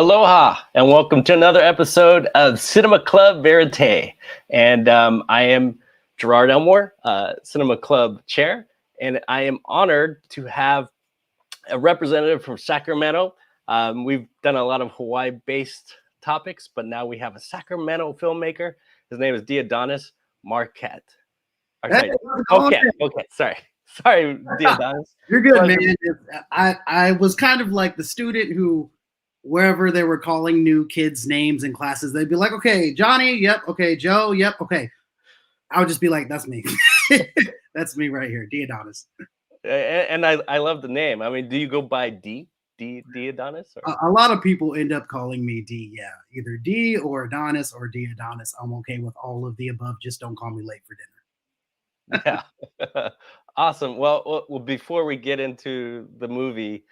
Aloha, and welcome to another episode of Cinema Club Verite. And I am Gerard Elmore, Cinema Club Chair, and I am honored to have a representative from Sacramento. We've done a lot of Hawaii-based topics, but now we have a Sacramento filmmaker. His name is Diodonis Marquette. Hey, how's it going? Okay, sorry, Diodonis. You're good, man. I was kind of like the student who, wherever they were calling new kids names in classes, they'd be like, "Okay, Johnny, yep. Okay, Joe, yep. Okay." I would just be like, "That's me. That's me right here, Diodonis." And I love the name. I mean, do you go by Diodonis? Or? A lot of people end up calling me D. Yeah, either D or Adonis or Diodonis. I'm okay with all of the above. Just don't call me late for dinner. Yeah. Awesome. Well, before we get into the movie,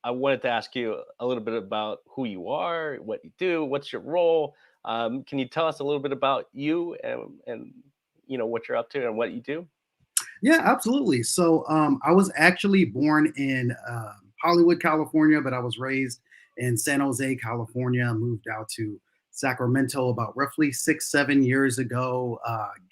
I wanted to ask you a little bit about who you are, what you do, what's your role. Can you tell us a little bit about you and what you're up to and what you do? Yeah, absolutely. So I was actually born in Hollywood, California, but I was raised in San Jose, California. Moved out to Sacramento about roughly 6, 7 years ago.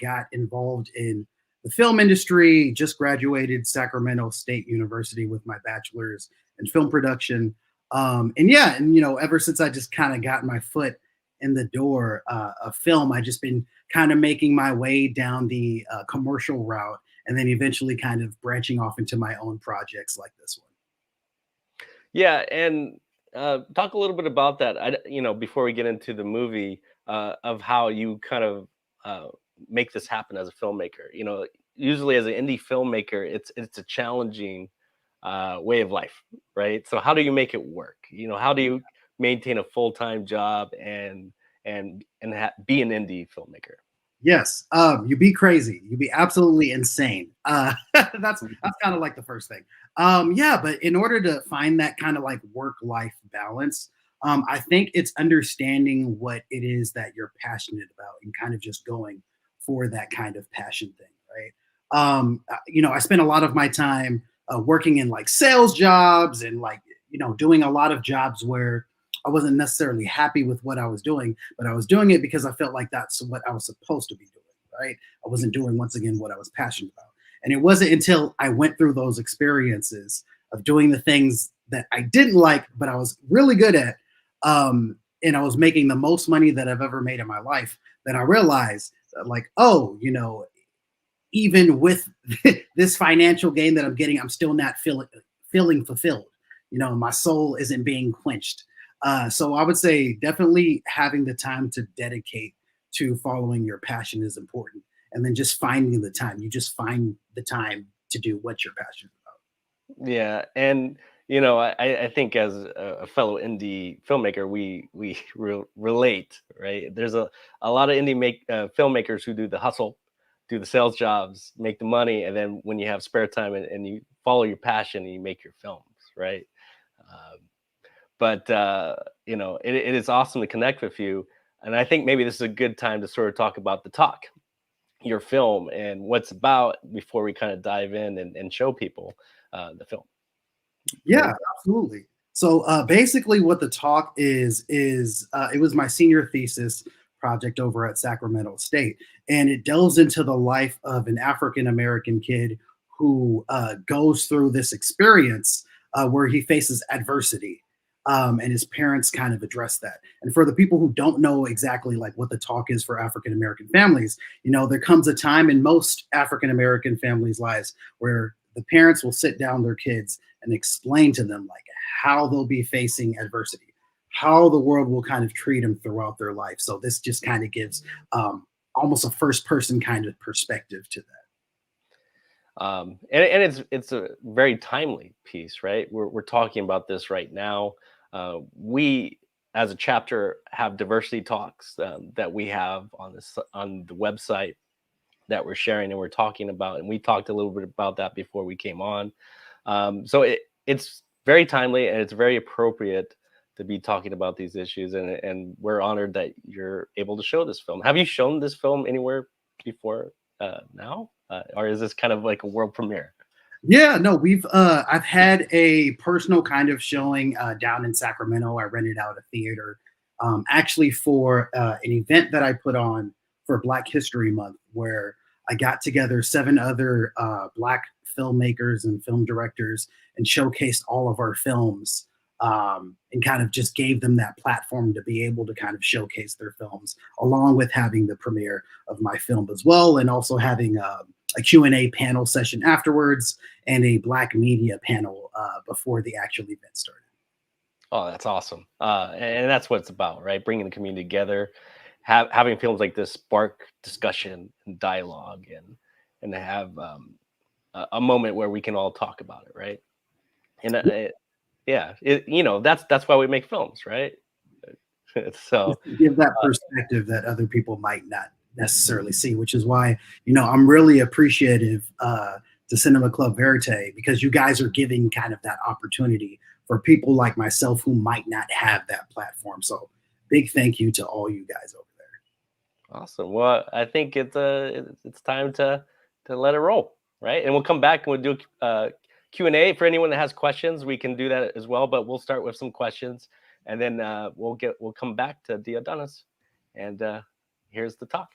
Got involved in the film industry. Just graduated Sacramento State University with my bachelor's in film production. And yeah, and ever since I just kind of got my foot in the door of film, I just been kind of making my way down the commercial route and then eventually kind of branching off into my own projects like this one. Yeah, and talk a little bit about that. Before we get into the movie, of how you kind of make this happen as a filmmaker. Usually as an indie filmmaker, it's a challenging way of life, right? So how do you make it work? How do you maintain a full-time job and be an indie filmmaker? Yes, you be crazy. You be absolutely insane. That's kind of like the first thing. Yeah, but in order to find that kind of like work-life balance, I think it's understanding what it is that you're passionate about and kind of just going for that kind of passion thing, right? I spent a lot of my time working in like sales jobs and like doing a lot of jobs where I wasn't necessarily happy with what I was doing, but I was doing it because I felt like that's what I was supposed to be doing, right? I wasn't doing, once again, what I was passionate about. And it wasn't until I went through those experiences of doing the things that I didn't like, but I was really good at, and I was making the most money that I've ever made in my life, that I realized, like, oh, even with this financial gain that I'm getting, I'm still not feeling fulfilled. My soul isn't being quenched. So I would say definitely having the time to dedicate to following your passion is important. And then just finding the time. You just find the time to do what you're passionate about. Yeah, and I think as a fellow indie filmmaker, we relate, right? There's a lot of filmmakers who do the hustle, do the sales jobs, make the money, and then when you have spare time and you follow your passion and you make your films, right? Um, but it is awesome to connect with you, and I think maybe this is a good time to sort of talk about your film and what's about before we kind of dive in and show people the film. Yeah, absolutely. So basically, what the talk is it was my senior thesis project over at Sacramento State, and it delves into the life of an African American kid who goes through this experience where he faces adversity. And his parents kind of address that. And for the people who don't know exactly like what the talk is for African American families, there comes a time in most African American families' lives where the parents will sit down their kids and explain to them like how they'll be facing adversity, how the world will kind of treat them throughout their life. So this just kind of gives almost a first person kind of perspective to that. And it's a very timely piece, right? We're talking about this right now. We, as a chapter, have diversity talks that we have on the website that we're sharing and we're talking about, and we talked a little bit about that before we came on. So it's very timely and it's very appropriate to be talking about these issues, and we're honored that you're able to show this film. Have you shown this film anywhere before now, or is this kind of like a world premiere? Yeah, no, I've had a personal kind of showing down in Sacramento. I rented out a theater actually for an event that I put on for Black History Month, where I got together 7 other Black filmmakers and film directors and showcased all of our films, and kind of just gave them that platform to be able to kind of showcase their films, along with having the premiere of my film as well, and also having a Q&A panel session afterwards and a Black media panel before the actual event started. Oh, that's awesome. And that's what it's about, right? Bringing the community together, having films like this spark discussion and dialogue, and to have a moment where we can all talk about it, right? And yeah, that's why we make films, right? So, Just to give that uh, perspective that other people might not necessarily see, which is why, I'm really appreciative to Cinema Club Verite, because you guys are giving kind of that opportunity for people like myself who might not have that platform. So big thank you to all you guys over there. awesome. Well, I think it's time to let it roll, right? And we'll come back and we'll do Q&A for anyone that has questions. We can do that as well, but we'll start with some questions, and then we'll come back to Diodonis, and here's the talk.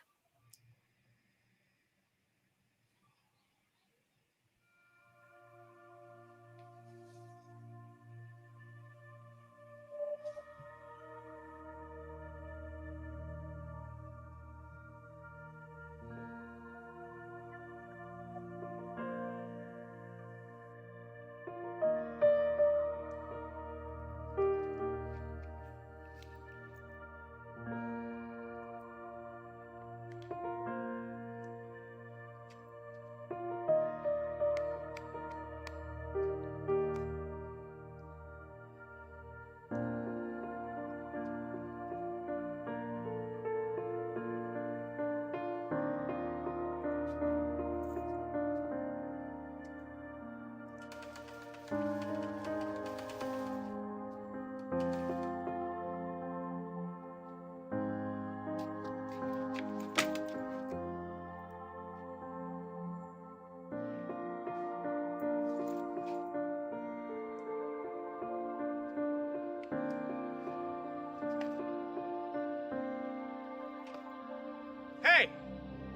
Hey!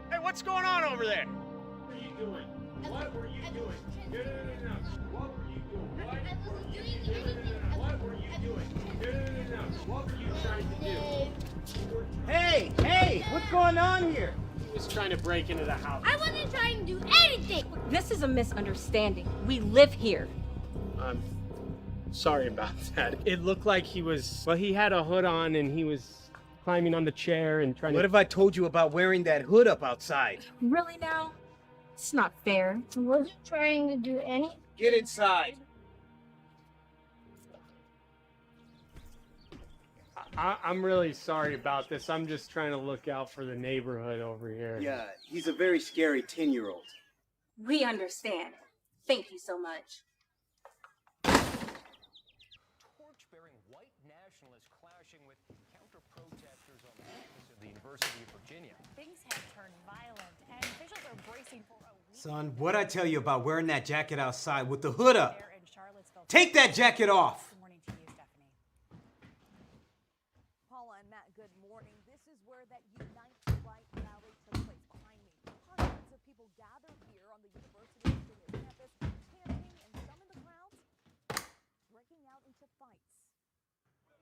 Hey, what's going on over there? What were you doing? What were you doing? No, no, no, no. What were you doing? What were you doing? What were you doing? No, no, no, no. What were you trying to do? Hey! Hey! What's going on here? He was trying to break into the house. I wasn't trying to do anything! This is a misunderstanding. We live here. I'm sorry about that. It looked like he had a hood on and he was climbing on the chair and trying What if I told you about wearing that hood up outside? Really now? It's not fair. I wasn't trying to do anything. Get inside. I'm really sorry about this. I'm just trying to look out for the neighborhood over here. Yeah, he's a very scary 10-year-old. We understand. Thank you so much. Torch-bearing white nationalists clashing with counter-protesters on the campus of the University of Virginia. Things have turned violent, and officials are bracing for a week. Son, what'd I tell you about wearing that jacket outside with the hood up? There in Charlottesville. Take that jacket off! Good morning to you, Stephanie. Paula and Matt, good morning. This is where that Unite Right rally took place. Behind me, hundreds of people gathered here on the University of Virginia campus, chanting, and some in the crowds breaking out into fights.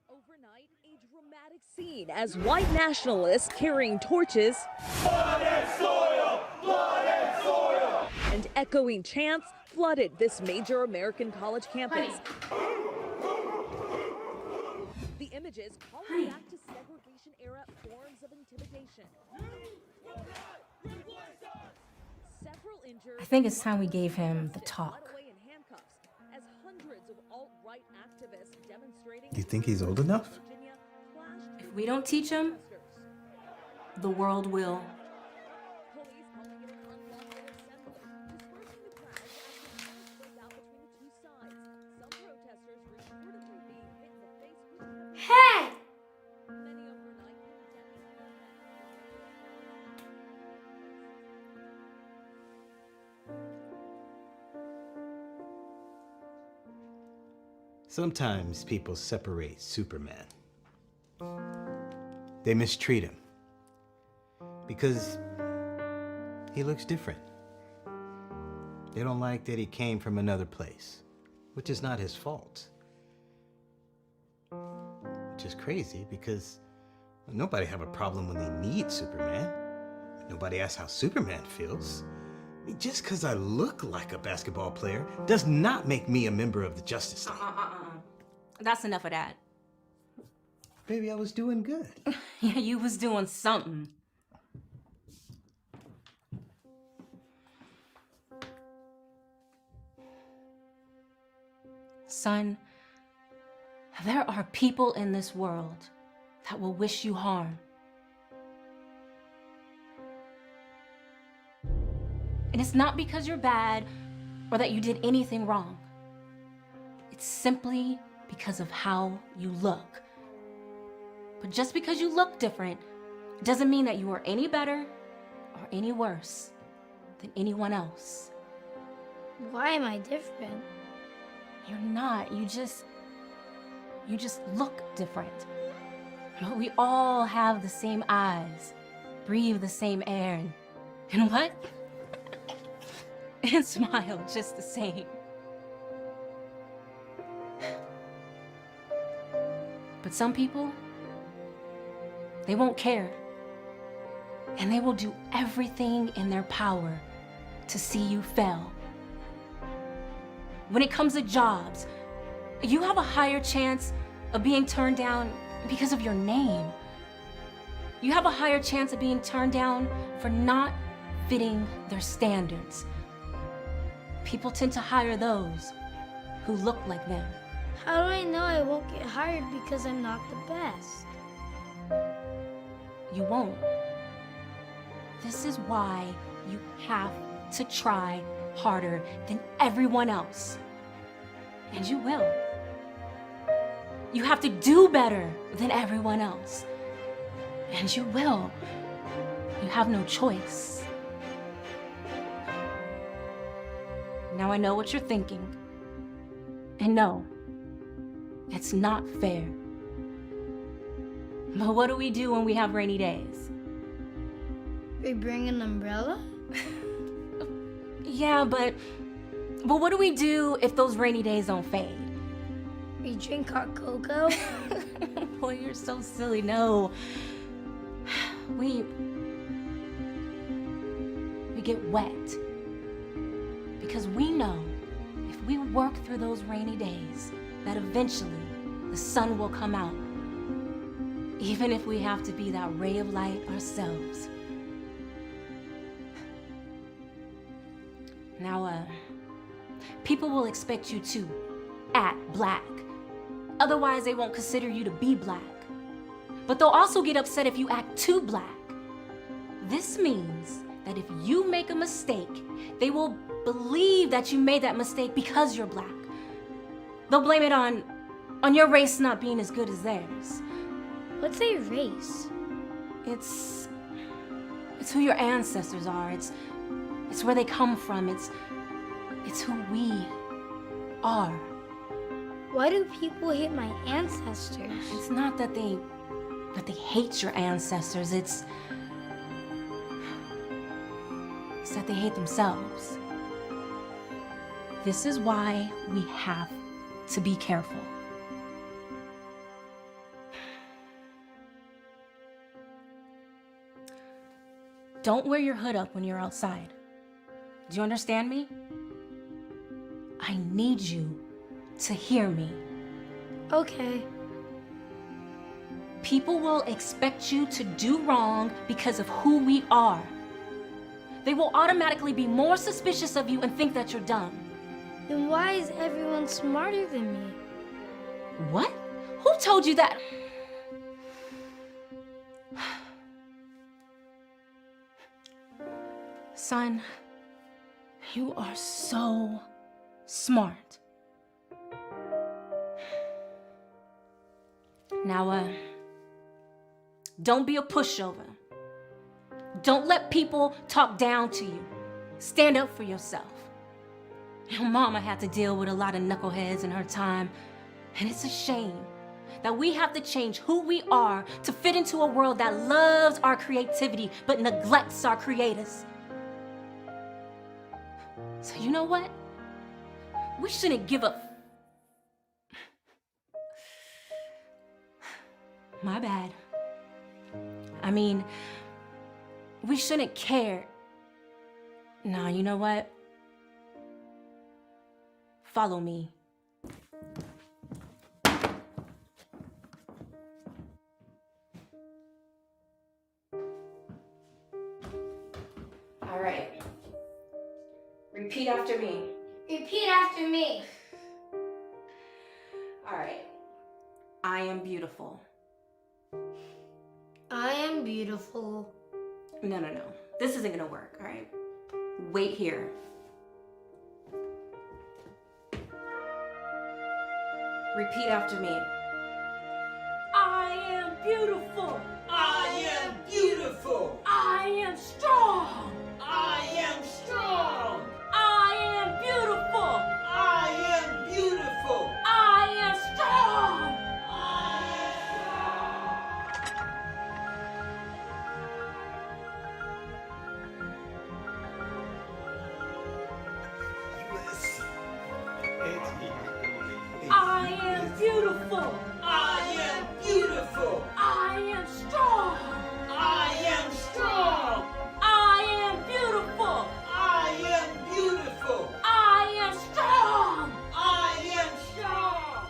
Overnight, a dramatic scene as white nationalists carrying torches blood and soil, blood and soil, and echoing chants flooded this major American college campus. The images calling back to segregation-era forms of intimidation. Several injured. I think it's time we gave him the talk. As hundreds of alt-right activists demonstrating. You think he's old enough? If we don't teach him, the world will. Police calling it an unlawful assembly, dispersing the crowd as the violence broke out between the two sides. Some protesters reportedly being hit in the face with Hey! many overnight condemning the event. Sometimes people separate Superman. They mistreat him because he looks different. They don't like that he came from another place, which is not his fault. Which is crazy because nobody have a problem when they need Superman. Nobody asks how Superman feels. I mean, just because I look like a basketball player does not make me a member of the Justice League. That's enough of that. Baby, I was doing good. Yeah, you was doing something. Son, there are people in this world that will wish you harm. And it's not because you're bad or that you did anything wrong. It's simply because of how you look. But just because you look different doesn't mean that you are any better or any worse than anyone else. Why am I different? You're not. You just look different. But we all have the same eyes, breathe the same air, and what? And smile just the same. But some people, they won't care. And they will do everything in their power to see you fail. When it comes to jobs, you have a higher chance of being turned down because of your name. You have a higher chance of being turned down for not fitting their standards. People tend to hire those who look like them. How do I know I won't get hired because I'm not the best? You won't. This is why you have to try harder than everyone else. And you will. You have to do better than everyone else. And you will. You have no choice. Now I know what you're thinking. And no, it's not fair. But what do we do when we have rainy days? We bring an umbrella? Yeah, but what do we do if those rainy days don't fade? We drink hot cocoa? Boy, you're so silly. No. We get wet. Because we know if we work through those rainy days, that eventually the sun will come out. Even if we have to be that ray of light ourselves. Now, people will expect you to act black. Otherwise, they won't consider you to be black. But they'll also get upset if you act too black. This means that if you make a mistake, they will believe that you made that mistake because you're black. They'll blame it on your race not being as good as theirs. What's a race? It's who your ancestors are. It's where they come from. It's who we are. Why do people hate my ancestors? It's not that they hate your ancestors. It's that they hate themselves. This is why we have to be careful. Don't wear your hood up when you're outside. Do you understand me? I need you to hear me. Okay. People will expect you to do wrong because of who we are. They will automatically be more suspicious of you and think that you're dumb. Then why is everyone smarter than me? What? Who told you that? Son, you are so smart. Now, don't be a pushover. Don't let people talk down to you. Stand up for yourself. Your mama had to deal with a lot of knuckleheads in her time, And it's a shame that we have to change who we are to fit into a world that loves our creativity but neglects our creators. So you know what? We shouldn't give up. My bad. I mean, we shouldn't care. Nah, you know what? Follow me. All right. Repeat after me. Repeat after me. All right. I am beautiful. I am beautiful. No. This isn't gonna work, all right? Wait here. Repeat after me. I am beautiful. I am beautiful. I am strong. I am strong. I am beautiful. I am beautiful. I am strong. I am beautiful. I am beautiful. I am strong. I am strong. I am beautiful. I am beautiful. I am strong. I am strong.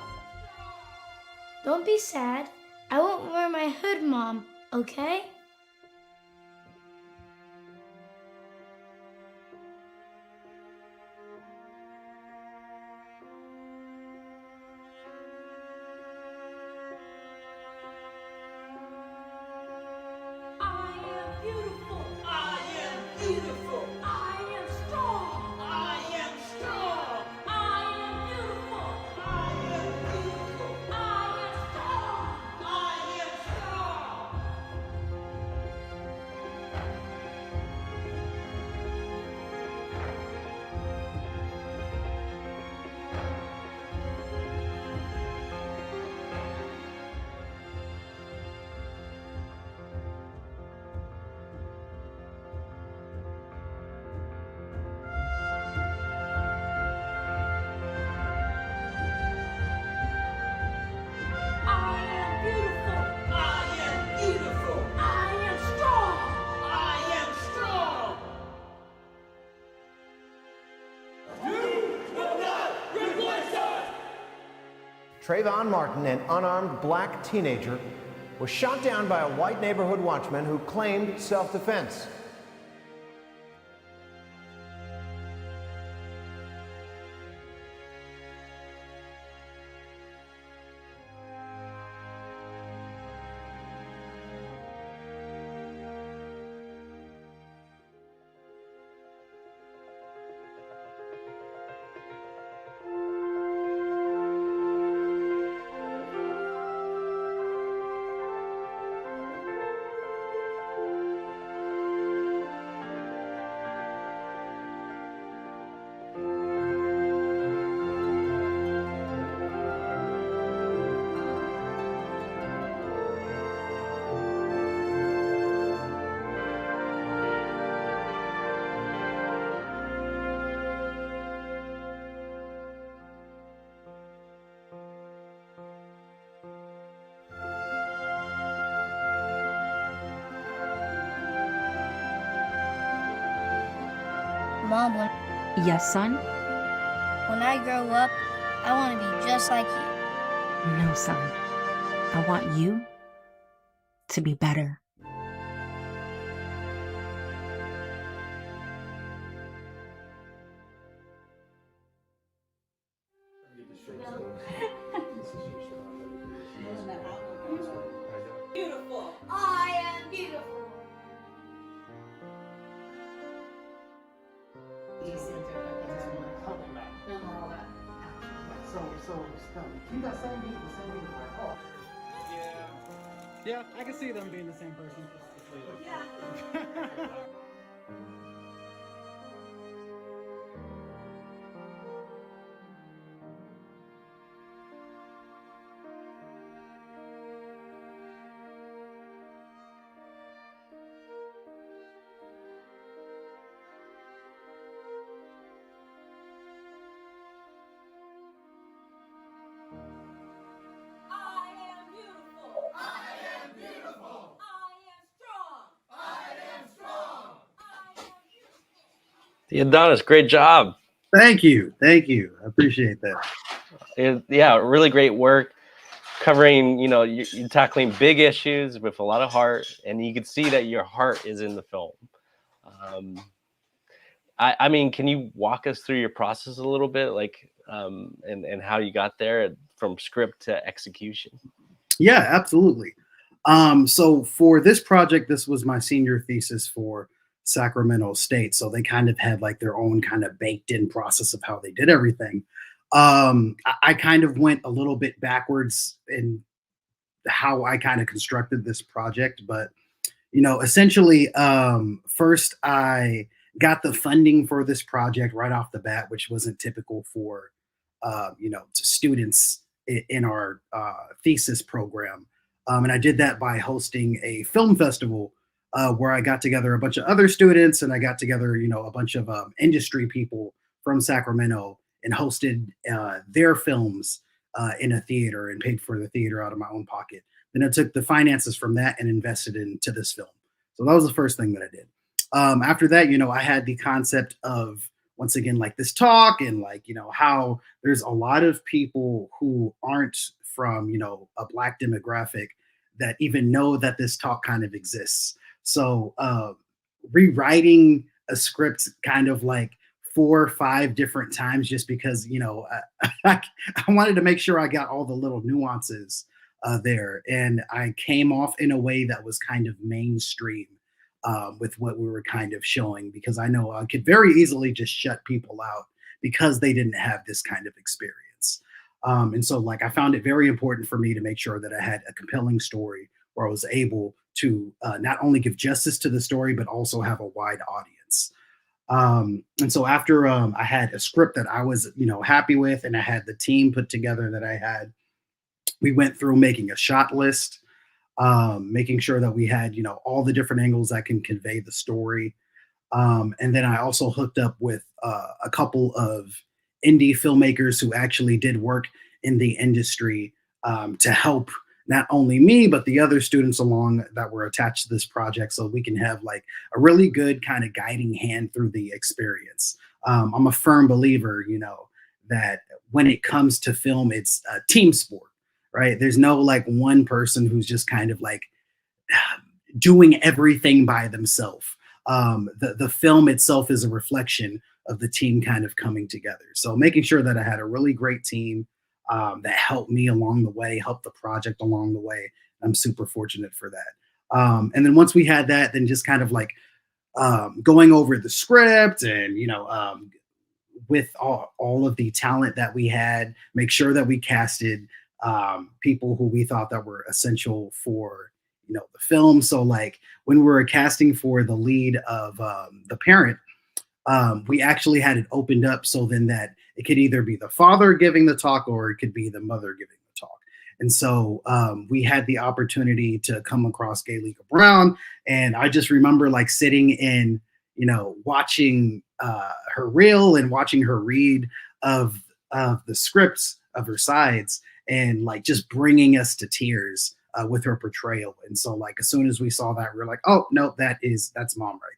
Don't be sad. I won't wear my hood, Mom, okay? I am beautiful. I am beautiful. I am strong. I am strong. I am beautiful. I am beautiful. I am strong. I am strong. I am beautiful. I am beautiful. I am strong. I am strong. Trayvon Martin, an unarmed black teenager, was shot down by a white neighborhood watchman who claimed self-defense. Mom, Yes, son? when I grow up, I want to be just like you. No, son. I want you to be better. Beautiful. I am beautiful. Yeah, I can see them being the same person. Yeah. The Adonis, great job. Thank you. Thank you. I appreciate that. Yeah, really great work covering, you're tackling big issues with a lot of heart, and you can see that your heart is in the film. Um, I mean, can you walk us through your process a little bit, like, and how you got there from script to execution? Yeah, absolutely. So for this project, this was my senior thesis for Sacramento State. So they kind of had like their own kind of baked in process of how they did everything. I kind of went a little bit backwards in how I kind of constructed this project, but essentially, first I got the funding for this project right off the bat, which wasn't typical for students in our thesis program. And I did that by hosting a film festival where I got together a bunch of other students, and I got together, a bunch of industry people from Sacramento, and hosted their films in a theater and paid for the theater out of my own pocket. Then I took the finances from that and invested into this film. So that was the first thing that I did. After that, I had the concept of, once again, like this talk, and like, how there's a lot of people who aren't from, a Black demographic that even know that this talk kind of exists. So rewriting a script kind of like 4 or 5 different times, just because, I wanted to make sure I got all the little nuances there. And I came off in a way that was kind of mainstream with what we were kind of showing, because I know I could very easily just shut people out because they didn't have this kind of experience. And so, like, I found it very important for me to make sure that I had a compelling story where I was able to not only give justice to the story, but also have a wide audience. And so after I had a script that I was, happy with, and I had the team put together that I had, we went through making a shot list, making sure that we had, all the different angles that can convey the story. And then I also hooked up with a couple of indie filmmakers who actually did work in the industry to help not only me, but the other students along that were attached to this project, so we can have like a really good kind of guiding hand through the experience. I'm a firm believer, that when it comes to film, it's a team sport, right? There's no like one person who's just kind of like doing everything by themselves. The film itself is a reflection of the team kind of coming together. So making sure that I had a really great team that helped me along the way, helped the project along the way. I'm super fortunate for that. And then once we had that, then just kind of like going over the script, and with all of the talent that we had, make sure that we casted people who we thought that were essential for the film. So like when we were casting for the lead of the parent, we actually had it opened up so then that it could either be the father giving the talk or it could be the mother giving the talk. And so we had the opportunity to come across Gayleka Brown, and I just remember like sitting in, watching her reel and watching her read of the scripts of her sides, and like just bringing us to tears with her portrayal. And so like as soon as we saw that, we are like, oh no, that's mom right there.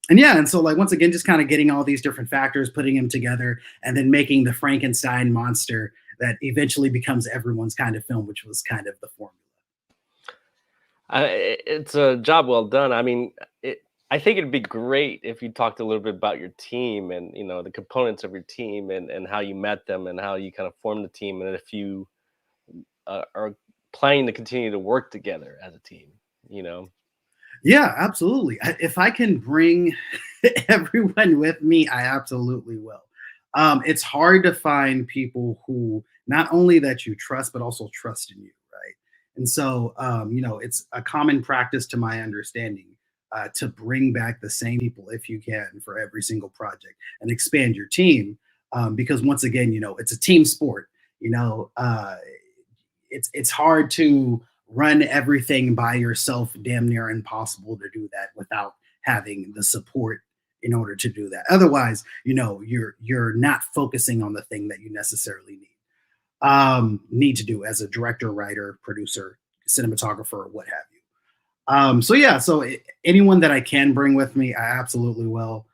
And yeah, and so like once again, just kind of getting all these different factors, putting them together, and then making the Frankenstein monster that eventually becomes everyone's kind of film, which was kind of the formula. It's a job well done. I mean, I think it'd be great if you talked a little bit about your team, and the components of your team, and how you met them, and how you kind of formed the team, and if you are planning to continue to work together as a team. Yeah, absolutely. If I can bring everyone with me, I absolutely will. It's hard to find people who not only that you trust, but also trust in you, right? And so, it's a common practice, to my understanding, to bring back the same people if you can for every single project, and expand your team, because once again, it's a team sport. It's hard to run everything by yourself, damn near impossible to do that without having the support in order to do that. Otherwise, you're not focusing on the thing that you necessarily need to do as a director, writer, producer, cinematographer, or what have you. So anyone that I can bring with me, I absolutely will.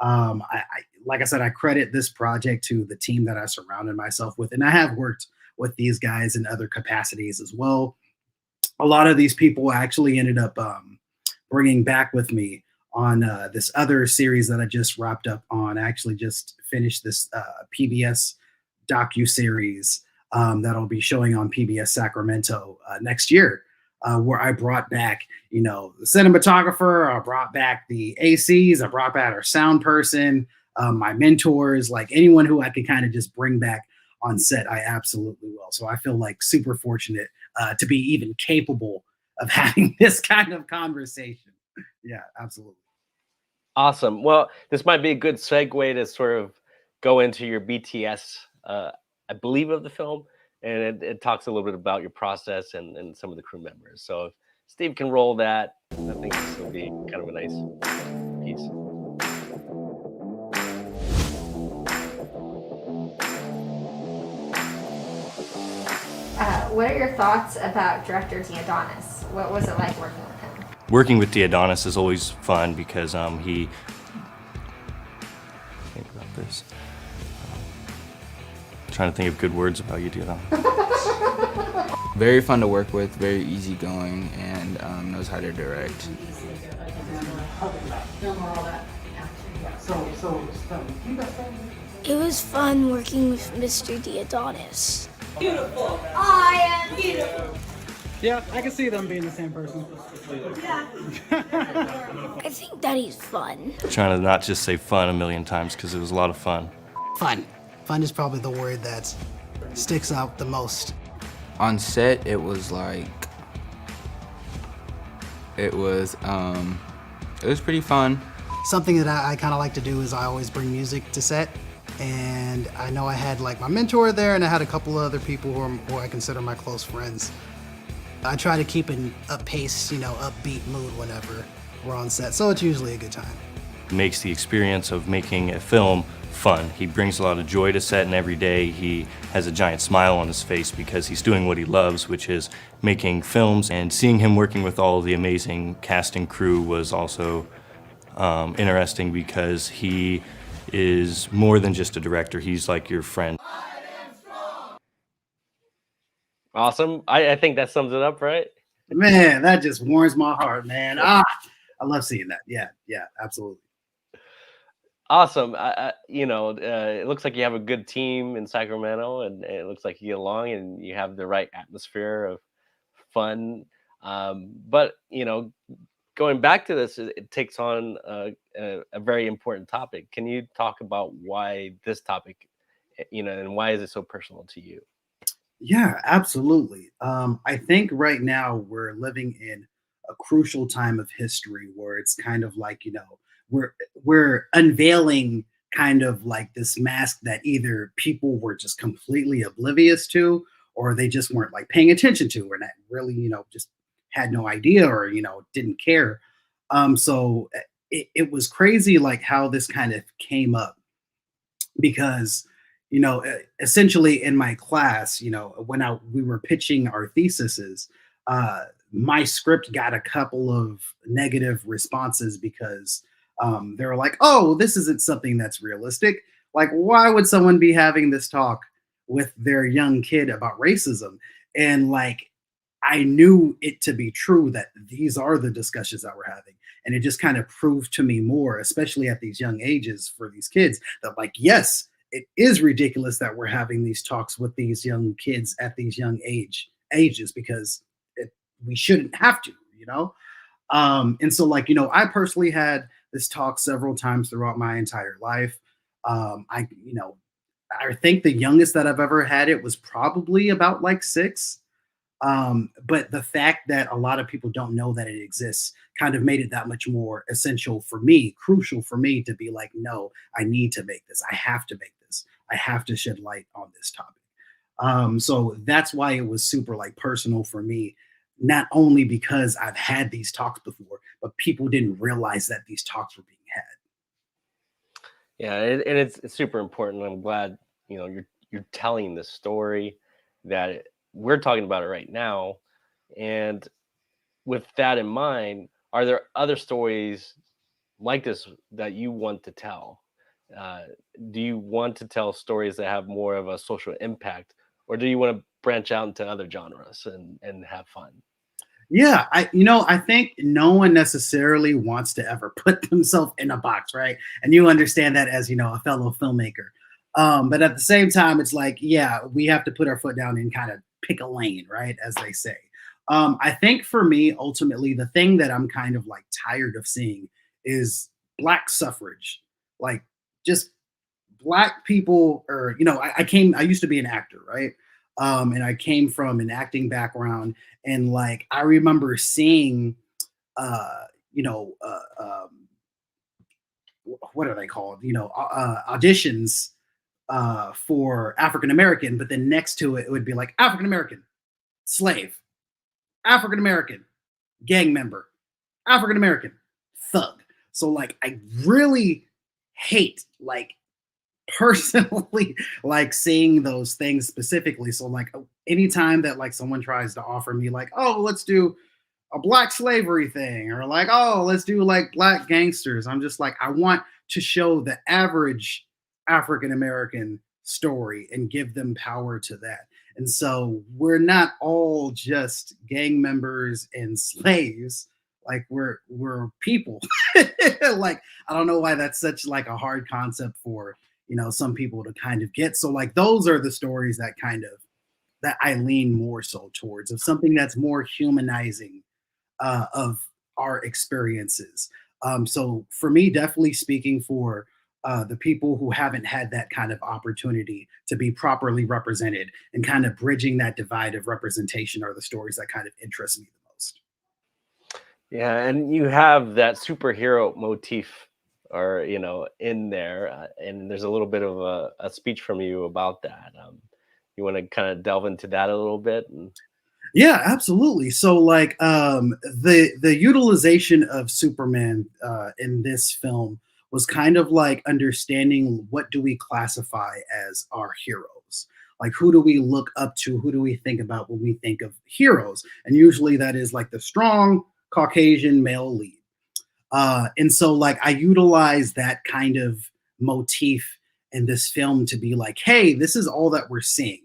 Like I said, I credit this project to the team that I surrounded myself with, and I have worked with these guys in other capacities as well. A lot of these people actually ended up bringing back with me on this other series that I just wrapped up on. I actually just finished this PBS docu series that'll be showing on PBS Sacramento next year, where I brought back, the cinematographer, I brought back the ACs, I brought back our sound person, my mentors, like anyone who I could kind of just bring back on set, I absolutely will. So I feel like super fortunate to be even capable of having this kind of conversation. Yeah, absolutely. Awesome. Well, this might be a good segue to sort of go into your BTS, I believe, of the film, and it talks a little bit about your process and some of the crew members. So if Steve can roll that, I think this will be kind of a nice piece. What are your thoughts about director Diodonis? What was it like working with him? Working with Diodonis is always fun because he. Think about this. Trying to think of good words about you, Diodonis. Very fun to work with, very easygoing, and knows how to direct. It was fun working with Mr. Diodonis. Beautiful. I am beautiful. Yeah, I can see them being the same person. I think that he's fun. Trying to not just say fun a million times because it was a lot of fun. Fun. Fun is probably the word that sticks out the most. On set, it was pretty fun. Something that I kind of like to do is I always bring music to set. And I know I had like my mentor there, and I had a couple of other people who I consider my close friends. I try to keep a pace, upbeat mood whenever we're on set, so it's usually a good time. Makes the experience of making a film fun. He brings a lot of joy to set, and every day he has a giant smile on his face because he's doing what he loves, which is making films. And seeing him working with all the amazing cast and crew was also interesting because he is more than just a director. He's like your friend. Awesome. I think that sums it up, right? Man, that just warms my heart, man. I love seeing that. Yeah, absolutely. Awesome. It looks like you have a good team in Sacramento, and it looks like you get along and you have the right atmosphere of fun. But going back to this, it takes on a very important topic. Can you talk about why this topic, and why is it so personal to you? Yeah, absolutely. I think right now we're living in a crucial time of history where it's kind of like, we're unveiling kind of like this mask that either people were just completely oblivious to, or they just weren't like paying attention to, or not really, just had no idea, or didn't care. So it was crazy like how this kind of came up, because essentially in my class, when we were pitching our theses, my script got a couple of negative responses because they were like, oh, this isn't something that's realistic. Like, why would someone be having this talk with their young kid about racism? And like, I knew it to be true that these are the discussions that we're having. And it just kind of proved to me more, especially at these young ages for these kids, that like, yes, it is ridiculous that we're having these talks with these young kids at these young ages, because we shouldn't have to, and so like, I personally had this talk several times throughout my entire life. I think the youngest that I've ever had it was probably about like 6. But the fact that a lot of people don't know that it exists kind of made it that much more essential for me, crucial for me to be like, no, I need to make this. I have to make this. I have to shed light on this topic. So that's why it was super like personal for me, not only because I've had these talks before, but people didn't realize that these talks were being had. Yeah, and it's super important. I'm glad you're telling this story, that we're talking about it right now. And with that in mind, are there other stories like this that you want to tell? Uh, do you want to tell stories that have more of a social impact, or do you want to branch out into other genres and have fun? Yeah, I think no one necessarily wants to ever put themselves in a box, right? And you understand that as, a fellow filmmaker. But at the same time, it's like, yeah, we have to put our foot down and kind of pick a lane, right? As they say. I think for me, ultimately, the thing that I'm kind of like tired of seeing is black suffrage. Like, just black people, or I used to be an actor, right? And I came from an acting background, and like I remember seeing uh you know what are they called, auditions for African American, but then next to it would be like African American slave, African American gang member, African American thug. So like I really hate, like, personally, like seeing those things specifically. So like anytime that like someone tries to offer me like, oh, let's do a black slavery thing, or like, oh, let's do like black gangsters, I'm just like, I want to show the average African American story and give them power to that. And so we're not all just gang members and slaves. Like we're people. Like I don't know why that's such like a hard concept for some people to kind of get. So like those are the stories that I lean more so towards, of something that's more humanizing of our experiences. So for me, definitely speaking for the people who haven't had that kind of opportunity to be properly represented, and kind of bridging that divide of representation, are the stories that kind of interest me the most. Yeah, and you have that superhero motif, or in there, and there's a little bit of a speech from you about that. You want to kind of delve into that a little bit? Yeah, absolutely. So like the utilization of Superman in this film was kind of like understanding, what do we classify as our heroes? Like, who do we look up to? Who do we think about when we think of heroes? And usually that is like the strong Caucasian male lead. And so like I utilize that kind of motif in this film to be like, hey, this is all that we're seeing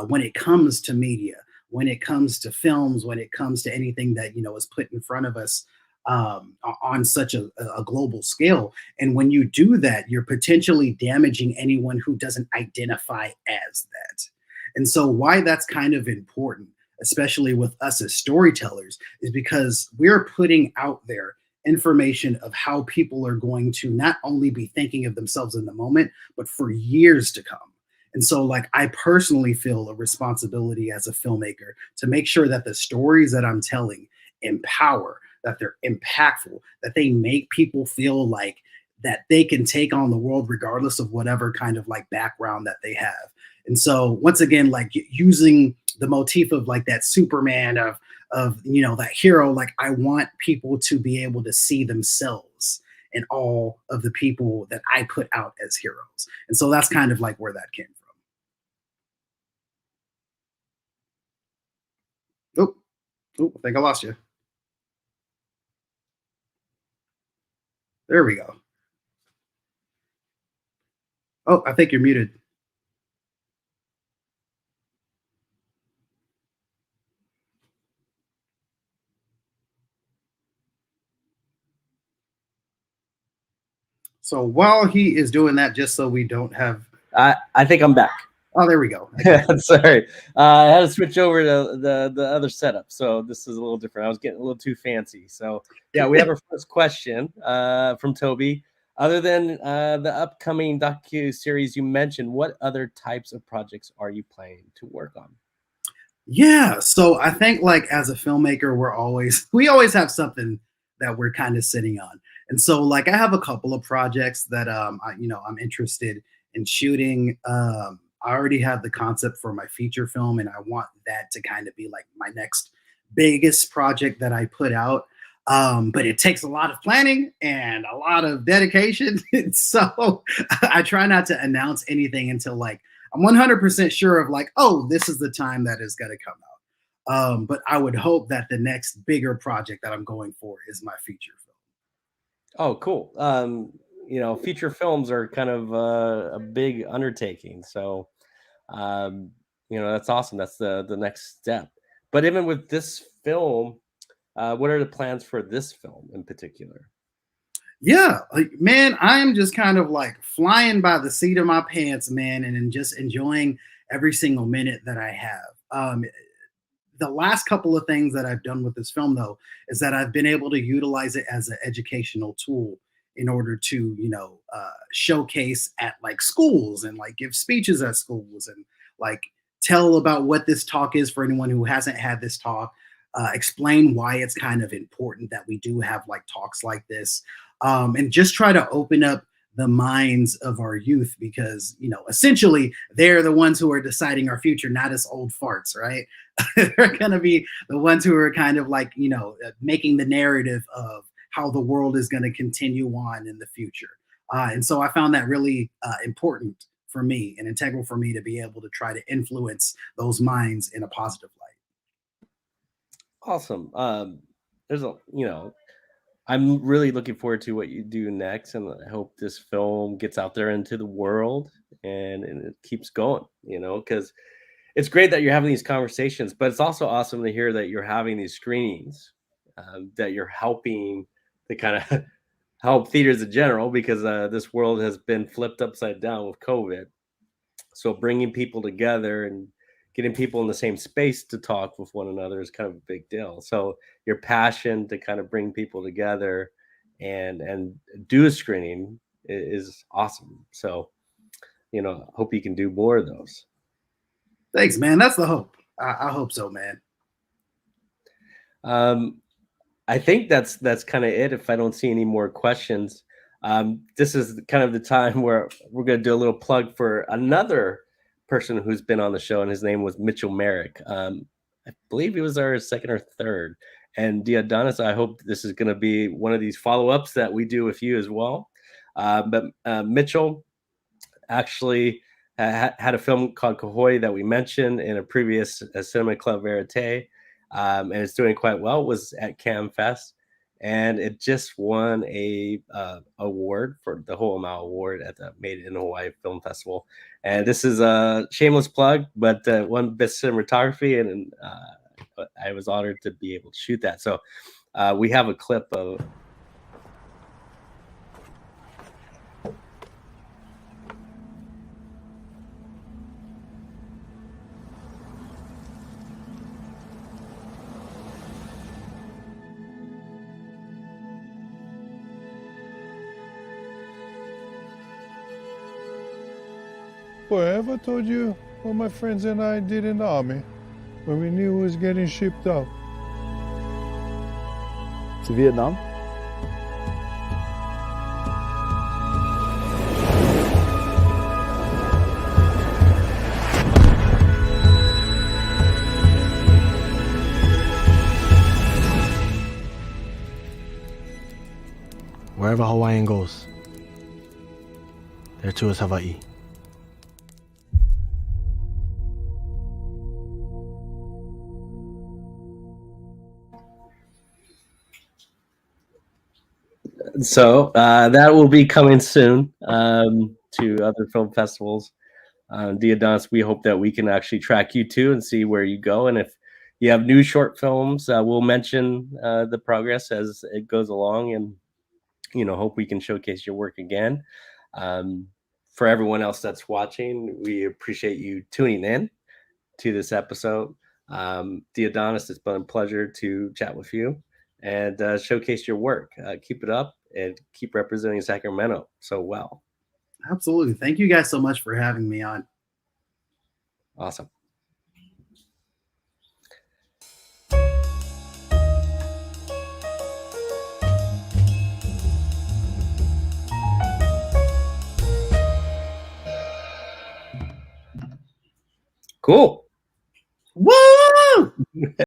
when it comes to media, when it comes to films, when it comes to anything that is put in front of us on such a global scale. And when you do that, you're potentially damaging anyone who doesn't identify as that. And so why that's kind of important, especially with us as storytellers, is because we're putting out there information of how people are going to not only be thinking of themselves in the moment, but for years to come. And so, like, I personally feel a responsibility as a filmmaker to make sure that the stories that I'm telling empower, that they're impactful, that they make people feel like that they can take on the world regardless of whatever kind of like background that they have. And so, once again, like using the motif of like that Superman of that hero, like I want people to be able to see themselves in all of the people that I put out as heroes. And so that's kind of like where that came from. Oh, I think I lost you. There we go. Oh, I think you're muted. So while he is doing that, just so we don't have. I think I'm back. Oh, there we go. Sorry, I had to switch over to the other setup, so this is a little different. I was getting a little too fancy. So yeah, we have our first question from Toby. Other than the upcoming docu series you mentioned, what other types of projects are you planning to work on? Yeah, so I think like as a filmmaker, we always have something that we're kind of sitting on. And so like I have a couple of projects that I'm interested in shooting. I already have the concept for my feature film, and I want that to kind of be like my next biggest project that I put out. But it takes a lot of planning and a lot of dedication. So I try not to announce anything until like I'm 100% sure of like, oh, this is the time that is going to come out. But I would hope that the next bigger project that I'm going for is my feature film. Oh, cool. Feature films are kind of a big undertaking. So, um, that's awesome. That's the next step. But even with this film, what are the plans for this film in particular? Yeah, like, man, I am just kind of like flying by the seat of my pants, man, and just enjoying every single minute that I have. The last couple of things that I've done with this film, though, is that I've been able to utilize it as an educational tool in order to, showcase at like schools and like give speeches at schools and like tell about what this talk is for anyone who hasn't had this talk. Explain why it's kind of important that we do have like talks like this, and just try to open up the minds of our youth because essentially they're the ones who are deciding our future, not us old farts, right? They're going to be the ones who are kind of like making the narrative of how the world is going to continue on in the future. And so I found that really important for me and integral for me to be able to try to influence those minds in a positive light. Awesome. There's I'm really looking forward to what you do next, and I hope this film gets out there into the world and it keeps going. Because it's great that you're having these conversations, but it's also awesome to hear that you're having these screenings, that you're helping to kind of help theaters in general, because this world has been flipped upside down with COVID. So bringing people together and getting people in the same space to talk with one another is kind of a big deal. So your passion to kind of bring people together and do a screening is awesome. So, hope you can do more of those. Thanks, man. That's the hope. I hope so, man. I think that's kind of it. If I don't see any more questions, this is kind of the time where we're going to do a little plug for another person who's been on the show, and his name was Mitchell Merrick. I believe he was our second or third. And Diodonis, I hope this is going to be one of these follow-ups that we do with you as well. But Mitchell actually had a film called Cahoy that we mentioned in a previous Cinema Club Verite, and it's doing quite well. It was at Cam Fest, and it just won a award for the Whole Amount Award at the Made in Hawaii Film Festival. And this is a shameless plug, but won Best Cinematography, and I was honored to be able to shoot that. So we have a clip of. Boy, I ever told you what my friends and I did in the army when we knew we was getting shipped out? To Vietnam? Wherever Hawaiian goes, there too is Hawaii. So that will be coming soon to other film festivals. Diodonis, we hope that we can actually track you too and see where you go. And if you have new short films, we'll mention the progress as it goes along, and hope we can showcase your work again. For everyone else that's watching, we appreciate you tuning in to this episode. Diodonis, it's been a pleasure to chat with you and showcase your work. Keep it up and keep representing Sacramento so well. Absolutely. Thank you guys so much for having me on. Awesome. Cool. Woo!